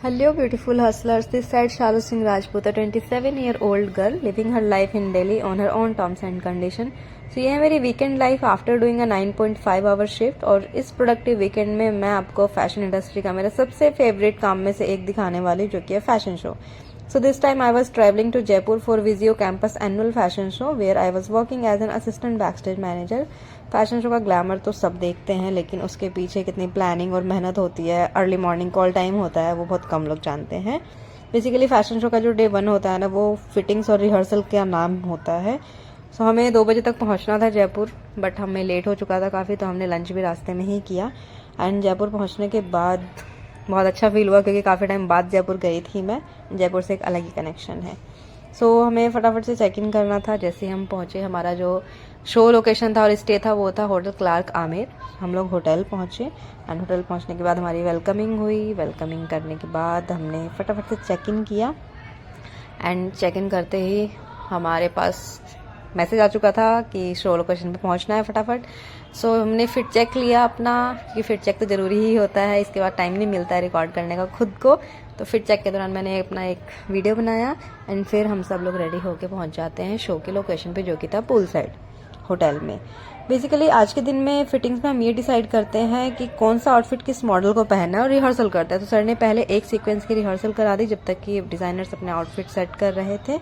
Hello, beautiful hustlers. This side Shalu Singh Rajput, a 27-year-old girl living her life in Delhi on her own terms and condition. So ये है मेरी weekend life after doing a 9.5 hour shift. और इस productive weekend में मैं आपको fashion industry का मेरा सबसे फेवरेट काम में से एक दिखाने वाली, जो कि है fashion show. So this time I was traveling to Jaipur for Visio Campus annual fashion show where I was working as an assistant backstage manager. Fashion show का ग्लैमर तो सब देखते हैं, लेकिन उसके पीछे कितनी प्लानिंग और मेहनत होती है, अर्ली मॉर्निंग कॉल टाइम होता है, वो बहुत कम लोग जानते हैं। बेसिकली फैशन शो का जो डे 1 होता है ना, वो फिटिंग्स और रिहर्सल का नाम होता है। सो हमें 2 बजे तक पहुंचना था जयपुर, बट हमें लेट हो चुका था काफ़ी, तो हमने लंच भी रास्ते में ही किया। एंड जयपुर पहुंचने के बाद बहुत अच्छा फील हुआ, क्योंकि काफ़ी टाइम बाद जयपुर गई थी मैं। जयपुर से एक अलग ही कनेक्शन है। सो हमें फटाफट से चेक इन करना था। जैसे हम पहुंचे, हमारा जो शो लोकेशन था और स्टे था वो था होटल क्लार्क आमेर। हम लोग होटल पहुंचे एंड होटल पहुंचने के बाद हमारी वेलकमिंग हुई। वेलकमिंग करने के बाद हमने फटाफट से चेक इन किया एंड चेक इन करते ही हमारे पास मैसेज आ चुका था कि शो लोकेशन पे पहुंचना है फटाफट। सो हमने फिट चेक लिया अपना, कि फिट चेक तो ज़रूरी ही होता है, इसके बाद टाइम नहीं मिलता है रिकॉर्ड करने का खुद को। तो फिट चेक के दौरान मैंने अपना एक वीडियो बनाया एंड फिर हम सब लोग रेडी होके पहुंच जाते हैं शो के लोकेशन पे, जो कि था पूल साइड होटल में। बेसिकली आज के दिन में फिटिंग्स में हम ये डिसाइड करते हैं कि कौन सा आउटफिट किस मॉडल को पहनना है और रिहर्सल करते हैं। तो सर ने पहले एक सीक्वेंस की रिहर्सल करा दी, जब तक कि डिज़ाइनर्स अपने आउटफिट सेट कर रहे थे।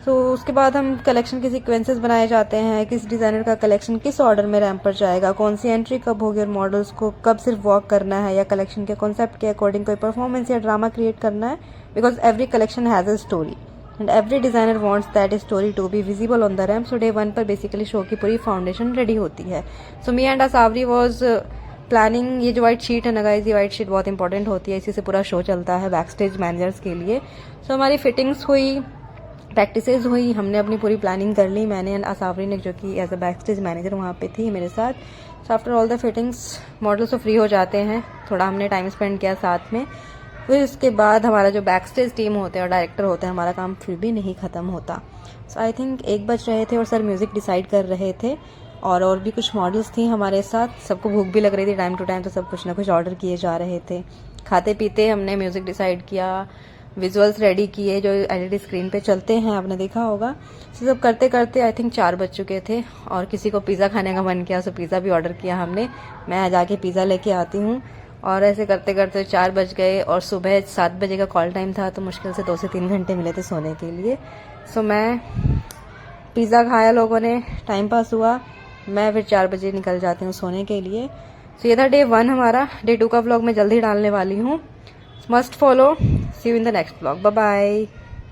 तो उसके बाद हम कलेक्शन के सीक्वेंसेस बनाए जाते हैं, किस डिज़ाइनर का कलेक्शन किस ऑर्डर में रैंप पर जाएगा, कौन सी एंट्री कब होगी और मॉडल्स को कब सिर्फ वॉक करना है, या कलेक्शन के कॉन्सेप्ट के अकॉर्डिंग कोई परफॉर्मेंस या ड्रामा क्रिएट करना है। Because every collection has a story and every designer wants that story to be visible on the ramp. So day 1 पर बेसिकली शो की पूरी फाउंडेशन रेडी होती है। So me and Asavari was planning. ये जो white sheet है ना guys, ये व्हाइट शीट बहुत इंपॉर्टेंट होती है, इसी से पूरा शो चलता है बैक स्टेज मैनेजर्स के लिए। सो हमारी फिटिंग्स हुई, प्रैक्टिसेस हुई, हमने अपनी पूरी प्लानिंग कर ली, मैंने एंड असावरी ने, जो कि as a backstage manager वहाँ पे थी मेरे साथ। So after all the fittings models तो फ्री हो जाते हैं, थोड़ा हमने टाइम स्पेंड किया साथ में। फिर उसके बाद हमारा जो बैक स्टेज टीम होते हैं और डायरेक्टर होते हैं, हमारा काम फिर भी नहीं ख़त्म होता। सो आई थिंक 1 बज रहे थे और सर म्यूज़िक डिसाइड कर रहे थे, और भी कुछ मॉडल्स थी हमारे साथ। सबको भूख भी लग रही थी टाइम टू टाइम, तो सब कुछ ना कुछ ऑर्डर किए जा रहे थे। खाते पीते हमने म्यूज़िक डिसाइड किया, विजुअल्स रेडी किए जो एलईडी स्क्रीन पे चलते हैं, आपने देखा होगा। तो सब करते करते आई थिंक 4 बज चुके थे, और किसी को पिज़्ज़ा खाने का मन किया, सो पिज़्ज़ा भी ऑर्डर किया हमने। मैं जाके पिज़्ज़ा लेके आती हूँ। और ऐसे करते करते 4 बज गए और सुबह 7 बजे का कॉल टाइम था, तो मुश्किल से 2 से 3 घंटे मिले थे सोने के लिए। सो मैं पिज़्ज़ा खाया, लोगों ने, टाइम पास हुआ। मैं फिर 4 बजे निकल जाती हूँ सोने के लिए। सो ये था डे 1 हमारा। डे 2 का व्लॉग मैं जल्दी डालने वाली हूँ, must follow. See you in the next vlog. Bye bye.